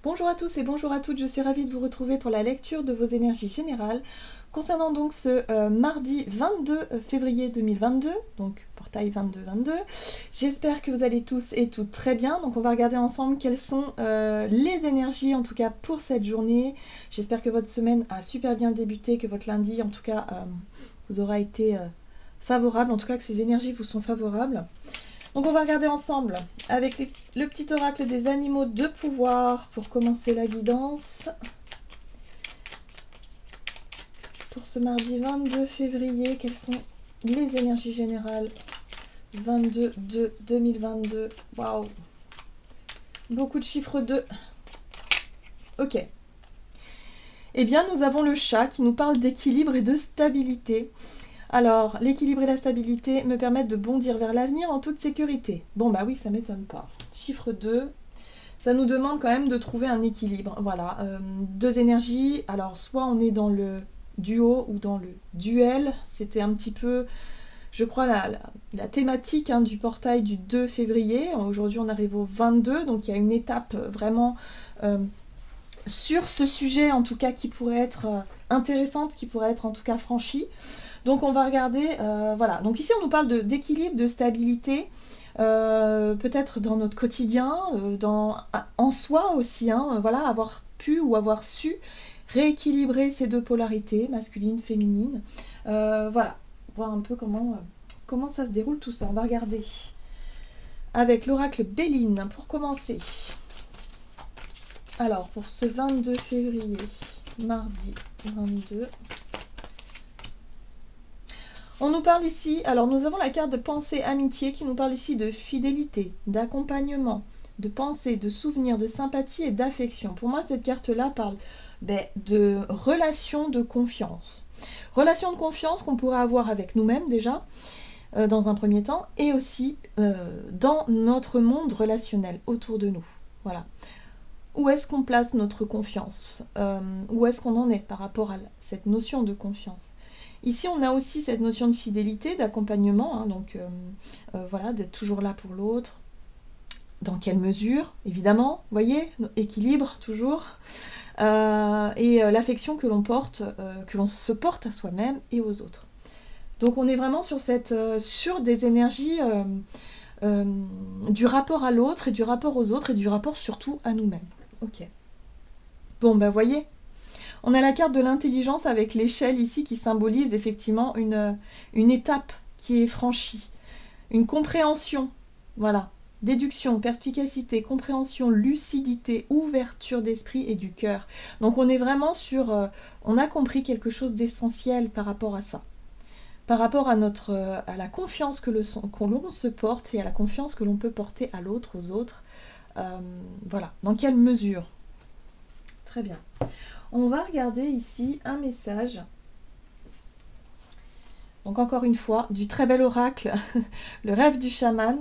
Bonjour à tous et bonjour à toutes, je suis ravie de vous retrouver pour la lecture de vos énergies générales concernant donc ce mardi 22 février 2022, donc portail 22-22. J'espère que vous allez tous et toutes très bien, donc on va regarder ensemble quelles sont les énergies en tout cas pour cette journée. J'espère que votre semaine a super bien débuté, que votre lundi en tout cas vous aura été favorable, en tout cas que ces énergies vous sont favorables. Donc on va regarder ensemble avec le petit oracle des animaux de pouvoir pour commencer la guidance. Pour ce mardi 22 février, quelles sont les énergies générales 22-2-2022. Waouh! Beaucoup de chiffres 2. Ok. Eh bien, nous avons le chat qui nous parle d'équilibre et de stabilité. Alors, l'équilibre et la stabilité me permettent de bondir vers l'avenir en toute sécurité. Bon, bah oui, ça m'étonne pas. Chiffre 2, ça nous demande quand même de trouver un équilibre. Voilà, deux énergies. Alors, soit on est dans le duo ou dans le duel. C'était un petit peu, je crois, la thématique du portail du 2 février. Aujourd'hui, on arrive au 22, donc il y a une étape vraiment sur ce sujet, en tout cas, qui pourrait être intéressante, qui pourrait être en tout cas franchie. Donc on va regarder, voilà. Donc ici on nous parle d'équilibre, de stabilité, peut-être dans notre quotidien, en soi aussi, voilà, avoir pu ou avoir su rééquilibrer ces deux polarités, masculine, féminine. Voilà, voir un peu comment ça se déroule tout ça. On va regarder avec l'oracle Béline pour commencer. Alors pour ce 22 février, mardi 22... On nous parle ici, alors nous avons la carte de pensée amitié qui nous parle ici de fidélité, d'accompagnement, de pensée, de souvenir, de sympathie et d'affection. Pour moi, cette carte-là parle de relation de confiance. Relation de confiance qu'on pourrait avoir avec nous-mêmes déjà, dans un premier temps, et aussi dans notre monde relationnel autour de nous. Voilà. Où est-ce qu'on place notre confiance? Où est-ce qu'on en est par rapport à cette notion de confiance? Ici, on a aussi cette notion de fidélité, d'accompagnement, donc voilà, d'être toujours là pour l'autre. Dans quelle mesure? Évidemment, vous voyez, équilibre toujours. Et l'affection que l'on porte, que l'on se porte à soi-même et aux autres. Donc on est vraiment sur des énergies du rapport à l'autre et du rapport aux autres et du rapport surtout à nous-mêmes. Ok. Bon, bah voyez, on a la carte de l'intelligence avec l'échelle ici qui symbolise effectivement une étape qui est franchie, une compréhension, voilà, déduction, perspicacité, compréhension, lucidité, ouverture d'esprit et du cœur. Donc on est vraiment sur, on a compris quelque chose d'essentiel par rapport à ça, par rapport à la confiance que l'on se porte et à la confiance que l'on peut porter à l'autre, aux autres. Voilà, dans quelle mesure? Très bien. On va regarder ici un message. Donc encore une fois, du très bel oracle, le rêve du chaman,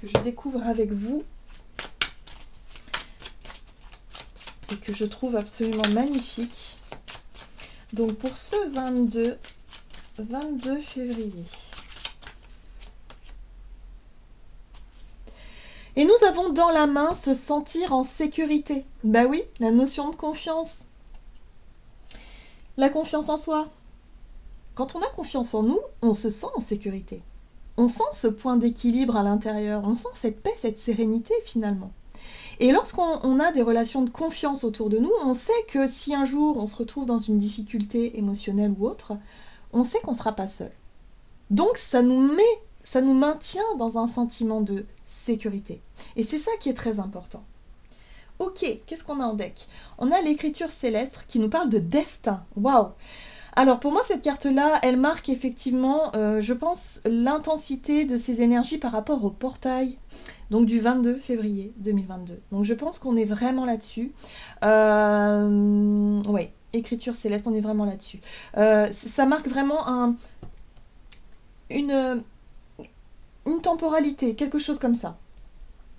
que je découvre avec vous et que je trouve absolument magnifique. Donc pour ce 22 février. Et nous avons dans la main se sentir en sécurité. Bah oui, la notion de confiance. La confiance en soi. Quand on a confiance en nous, on se sent en sécurité. On sent ce point d'équilibre à l'intérieur, on sent cette paix, cette sérénité finalement. Et lorsqu'on a des relations de confiance autour de nous, on sait que si un jour on se retrouve dans une difficulté émotionnelle ou autre, on sait qu'on ne sera pas seul. Donc ça nous maintient dans un sentiment de sécurité. Et c'est ça qui est très important. Ok, qu'est-ce qu'on a en deck? On a l'écriture céleste qui nous parle de destin. Waouh! Alors pour moi cette carte-là, elle marque effectivement, je pense, l'intensité de ces énergies par rapport au portail, donc du 22 février 2022. Donc je pense qu'on est vraiment là-dessus. Oui, écriture céleste, on est vraiment là-dessus. Ça marque vraiment une temporalité, quelque chose comme ça.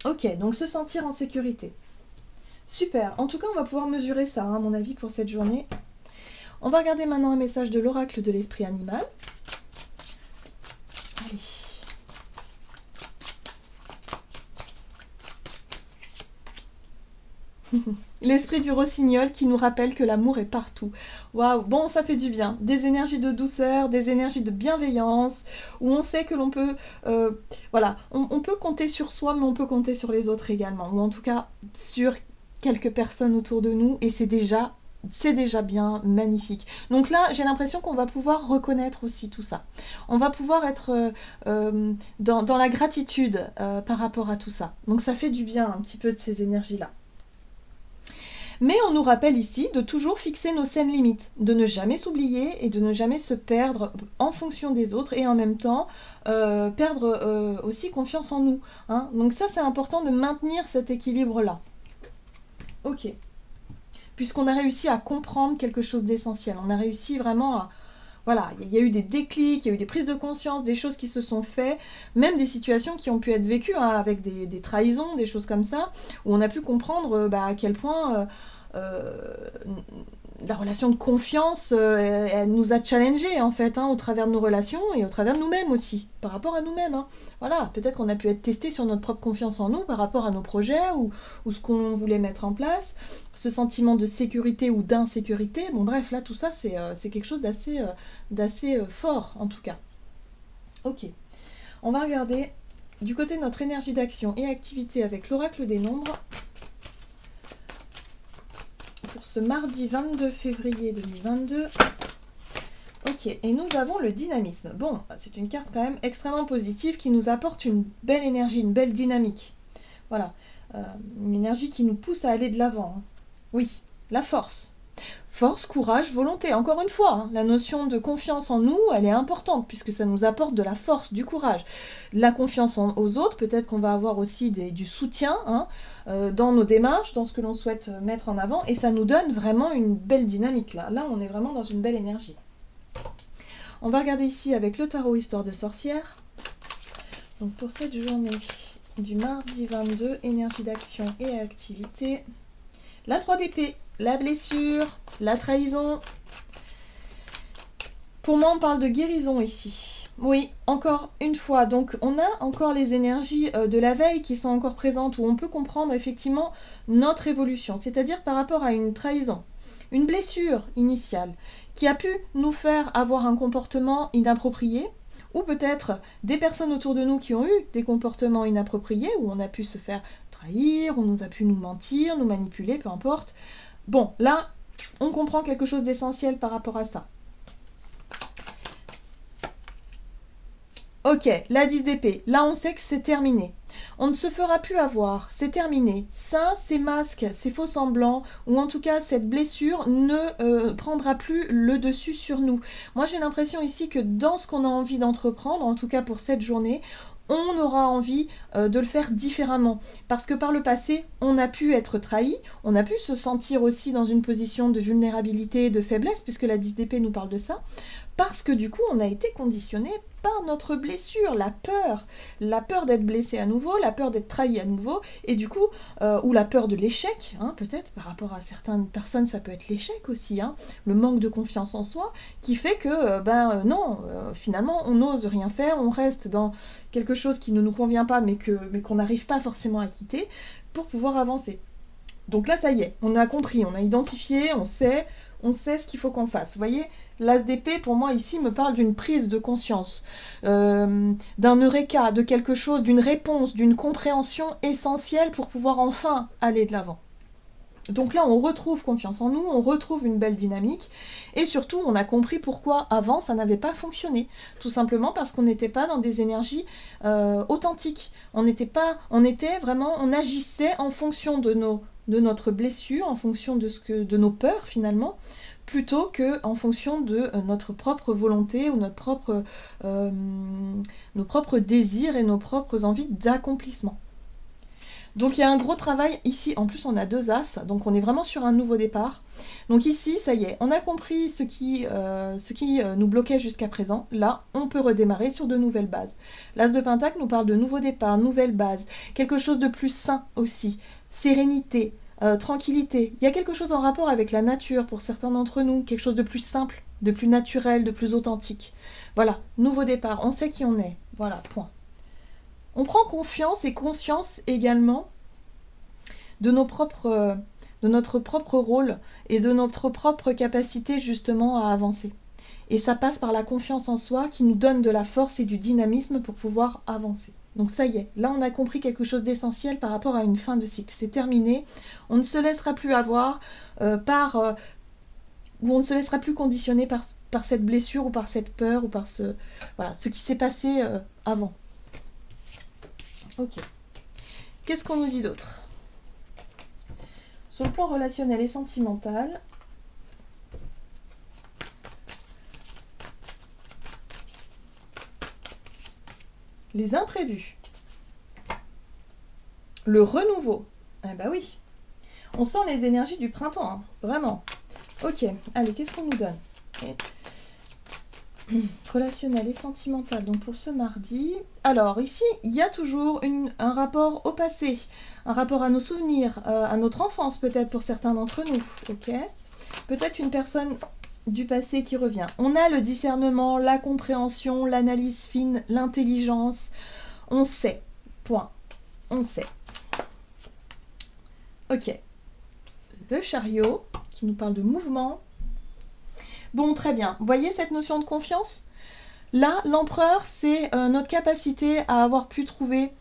Ok, donc se sentir en sécurité. Super, en tout cas on va pouvoir mesurer ça, à mon avis, pour cette journée. On va regarder maintenant un message de l'oracle de l'esprit animal. Allez. L'esprit du rossignol qui nous rappelle que l'amour est partout. Waouh, bon, ça fait du bien. Des énergies de douceur, des énergies de bienveillance, où on sait que l'on peut... voilà, on peut compter sur soi, mais on peut compter sur les autres également. Ou en tout cas, sur quelques personnes autour de nous, et c'est déjà bien, magnifique. Donc là, j'ai l'impression qu'on va pouvoir reconnaître aussi tout ça. On va pouvoir être dans la gratitude par rapport à tout ça. Donc ça fait du bien un petit peu de ces énergies-là. Mais on nous rappelle ici de toujours fixer nos saines limites, de ne jamais s'oublier et de ne jamais se perdre en fonction des autres et en même temps perdre aussi confiance en nous. Hein. Donc ça, c'est important de maintenir cet équilibre-là. Ok. Puisqu'on a réussi à comprendre quelque chose d'essentiel. On a réussi vraiment à... Voilà, il y a eu des déclics, il y a eu des prises de conscience, des choses qui se sont faites, même des situations qui ont pu être vécues, hein, avec des trahisons, des choses comme ça, où on a pu comprendre à quel point la relation de confiance, elle nous a challengés en fait, hein, au travers de nos relations et au travers de nous-mêmes aussi, par rapport à nous-mêmes. Hein. Voilà, peut-être qu'on a pu être testé sur notre propre confiance en nous par rapport à nos projets ou ce qu'on voulait mettre en place, ce sentiment de sécurité ou d'insécurité. Bon bref, là tout ça c'est quelque chose d'assez fort en tout cas. Ok, on va regarder du côté de notre énergie d'action et activité avec l'oracle des nombres. Pour ce mardi 22 février 2022. Ok, et nous avons le dynamisme. Bon, c'est une carte quand même extrêmement positive qui nous apporte une belle énergie, une belle dynamique. Voilà, une énergie qui nous pousse à aller de l'avant. Hein. Oui, la force. Force, courage, volonté. Encore une fois, hein, la notion de confiance en nous, elle est importante puisque ça nous apporte de la force, du courage. La confiance aux autres, peut-être qu'on va avoir aussi du soutien hein, dans nos démarches, dans ce que l'on souhaite mettre en avant, et ça nous donne vraiment une belle dynamique. Là, on est vraiment dans une belle énergie. On va regarder ici avec le tarot Histoire de sorcière. Donc pour cette journée du mardi 22, énergie d'action et activité. La 3 d'épée, la blessure, la trahison. Pour moi, on parle de guérison ici. Oui, encore une fois, donc on a encore les énergies de la veille qui sont encore présentes, où on peut comprendre effectivement notre évolution, c'est-à-dire par rapport à une trahison, une blessure initiale, qui a pu nous faire avoir un comportement inapproprié, ou peut-être des personnes autour de nous qui ont eu des comportements inappropriés, où on a pu se faire trahir, où on a pu nous mentir, nous manipuler, peu importe. Bon, là, on comprend quelque chose d'essentiel par rapport à ça. Ok, la 10 d'épée, là on sait que c'est terminé. On ne se fera plus avoir, c'est terminé. Ça, ces masques, ces faux semblants, ou en tout cas cette blessure ne prendra plus le dessus sur nous. Moi j'ai l'impression ici que dans ce qu'on a envie d'entreprendre, en tout cas pour cette journée, on aura envie de le faire différemment. Parce que par le passé, on a pu être trahi, on a pu se sentir aussi dans une position de vulnérabilité, de faiblesse, puisque la 10 d'épée nous parle de ça. Parce que du coup, on a été conditionné par notre blessure, la peur d'être blessé à nouveau, la peur d'être trahi à nouveau, et du coup, ou la peur de l'échec, hein, peut-être, par rapport à certaines personnes, ça peut être l'échec aussi, hein, le manque de confiance en soi, qui fait que, finalement, on n'ose rien faire, on reste dans quelque chose qui ne nous convient pas, mais qu'on n'arrive pas forcément à quitter, pour pouvoir avancer. Donc là, ça y est, on a compris, on a identifié, on sait ce qu'il faut qu'on fasse. Vous voyez, l'as d'épée, pour moi, ici, me parle d'une prise de conscience, d'un eureka, de quelque chose, d'une réponse, d'une compréhension essentielle pour pouvoir enfin aller de l'avant. Donc là, on retrouve confiance en nous, on retrouve une belle dynamique, et surtout, on a compris pourquoi avant, ça n'avait pas fonctionné. Tout simplement parce qu'on n'était pas dans des énergies authentiques. On agissait en fonction de notre blessure, en fonction de nos peurs finalement, plutôt qu'en fonction de notre propre volonté ou nos propres désirs et nos propres envies d'accomplissement. Donc il y a un gros travail ici, en plus on a 2 as, donc on est vraiment sur un nouveau départ. Donc ici, ça y est, on a compris ce qui nous bloquait jusqu'à présent. Là, on peut redémarrer sur de nouvelles bases. L'as de Pentacle nous parle de nouveau départ, nouvelle base, quelque chose de plus sain aussi, sérénité, tranquillité. Il y a quelque chose en rapport avec la nature pour certains d'entre nous, quelque chose de plus simple, de plus naturel, de plus authentique. Voilà, nouveau départ, on sait qui on est. Voilà, point. On prend confiance et conscience également de nos propres de notre propre rôle et de notre propre capacité justement à avancer. Et ça passe par la confiance en soi qui nous donne de la force et du dynamisme pour pouvoir avancer. Donc ça y est, là on a compris quelque chose d'essentiel par rapport à une fin de cycle. C'est terminé, on ne se laissera plus avoir ou on ne se laissera plus conditionner par cette blessure ou par cette peur ou par ce qui s'est passé avant. Ok. Qu'est-ce qu'on nous dit d'autre? Sur le plan relationnel et sentimental, les imprévus, le renouveau. Ah bah oui, on sent les énergies du printemps, hein, vraiment. Ok, allez, qu'est-ce qu'on nous donne? Relationnel et sentimental, donc pour ce mardi. Alors ici, il y a toujours un rapport au passé, un rapport à nos souvenirs, à notre enfance peut-être pour certains d'entre nous. Ok, peut-être une personne du passé qui revient. On a le discernement, la compréhension, l'analyse fine, l'intelligence. On sait. Point. On sait. Ok. Le chariot, qui nous parle de mouvement. Bon, très bien. Vous voyez cette notion de confiance? Là, l'empereur, c'est notre capacité à avoir pu trouver...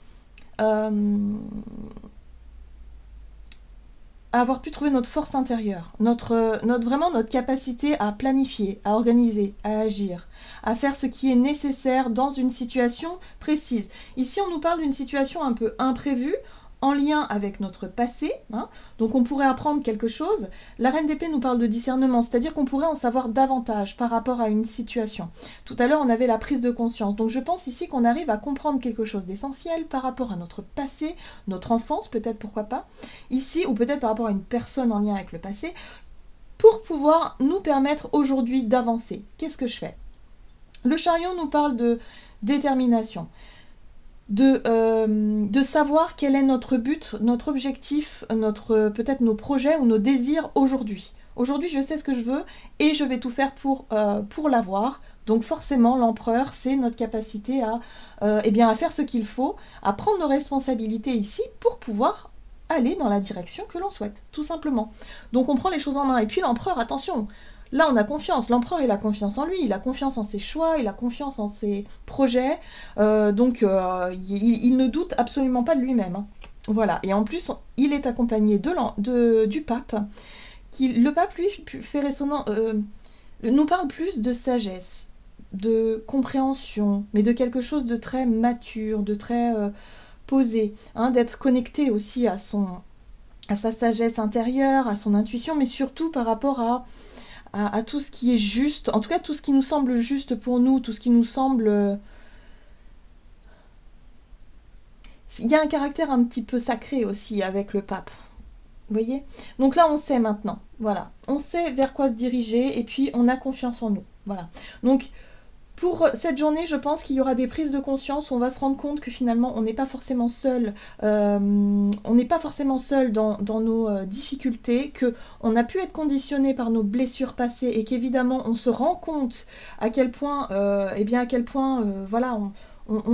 notre force intérieure, vraiment notre capacité à planifier, à organiser, à agir, à faire ce qui est nécessaire dans une situation précise. Ici, on nous parle d'une situation un peu imprévue, en lien avec notre passé, hein. Donc on pourrait apprendre quelque chose. La reine d'épée nous parle de discernement, c'est-à-dire qu'on pourrait en savoir davantage par rapport à une situation. Tout à l'heure, on avait la prise de conscience. Donc je pense ici qu'on arrive à comprendre quelque chose d'essentiel par rapport à notre passé, notre enfance, peut-être, pourquoi pas, ici, ou peut-être par rapport à une personne en lien avec le passé, pour pouvoir nous permettre aujourd'hui d'avancer. Qu'est-ce que je fais? Le chariot nous parle de détermination. De savoir quel est notre but, notre objectif, peut-être nos projets ou nos désirs aujourd'hui. Aujourd'hui, je sais ce que je veux et je vais tout faire pour l'avoir. Donc forcément, l'empereur, c'est notre capacité à faire ce qu'il faut, à prendre nos responsabilités ici pour pouvoir aller dans la direction que l'on souhaite, tout simplement. Donc on prend les choses en main. Et puis l'empereur, attention, là, on a confiance. L'empereur, il a confiance en lui, il a confiance en ses choix, il a confiance en ses projets. Donc, il ne doute absolument pas de lui-même. Hein. Voilà. Et en plus, il est accompagné du pape. Le pape, lui, nous parle plus de sagesse, de compréhension, mais de quelque chose de très mature, de très posé. Hein, d'être connecté aussi à sa sagesse intérieure, à son intuition, mais surtout par rapport à tout ce qui est juste, en tout cas tout ce qui nous semble juste pour nous, tout ce qui nous semble... Il y a un caractère un petit peu sacré aussi avec le pape, vous voyez? Donc là on sait maintenant, voilà, on sait vers quoi se diriger et puis on a confiance en nous, voilà. Donc pour cette journée, je pense qu'il y aura des prises de conscience où on va se rendre compte que finalement, on n'est pas forcément seul, dans nos difficultés, qu'on a pu être conditionné par nos blessures passées et qu'évidemment, on se rend compte à quel point, on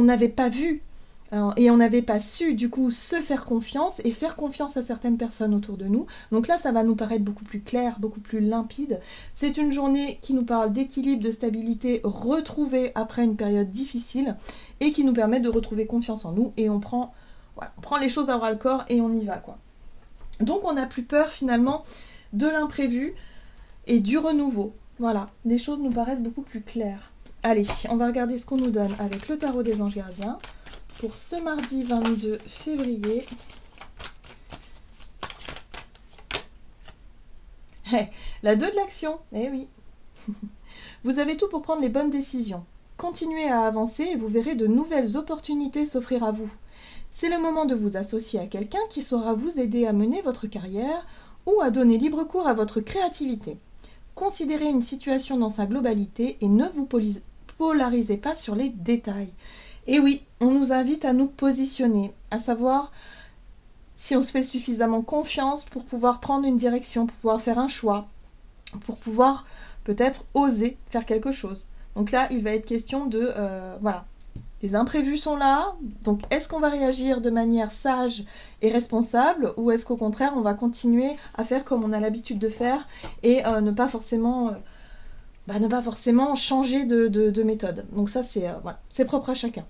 n'avait pas vu et on n'avait pas su du coup se faire confiance et faire confiance à certaines personnes autour de nous. Donc là ça va nous paraître beaucoup plus clair, beaucoup plus limpide. C'est une journée qui nous parle d'équilibre, de stabilité retrouvée après une période difficile et qui nous permet de retrouver confiance en nous et on prend les choses à bras le corps et on y va quoi. Donc on n'a plus peur finalement de l'imprévu et du renouveau. Voilà, les choses nous paraissent beaucoup plus claires. Allez, on va regarder ce qu'on nous donne avec le tarot des anges gardiens. Pour ce mardi 22 février. La 2 de l'action, eh oui. Vous avez tout pour prendre les bonnes décisions. Continuez à avancer et vous verrez de nouvelles opportunités s'offrir à vous. C'est le moment de vous associer à quelqu'un qui saura vous aider à mener votre carrière ou à donner libre cours à votre créativité. Considérez une situation dans sa globalité et ne vous polarisez pas sur les détails. Et oui, on nous invite à nous positionner, à savoir si on se fait suffisamment confiance pour pouvoir prendre une direction, pour pouvoir faire un choix, pour pouvoir peut-être oser faire quelque chose. Donc là, il va être question de les imprévus sont là, donc est-ce qu'on va réagir de manière sage et responsable ou est-ce qu'au contraire on va continuer à faire comme on a l'habitude de faire et ne pas forcément changer de méthode. Donc ça c'est voilà, c'est propre à chacun.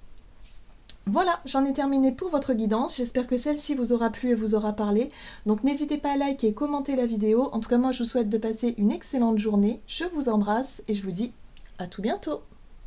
Voilà, j'en ai terminé pour votre guidance. J'espère que celle-ci vous aura plu et vous aura parlé. Donc n'hésitez pas à liker et commenter la vidéo. En tout cas moi je vous souhaite de passer une excellente journée. Je vous embrasse et je vous dis à tout bientôt.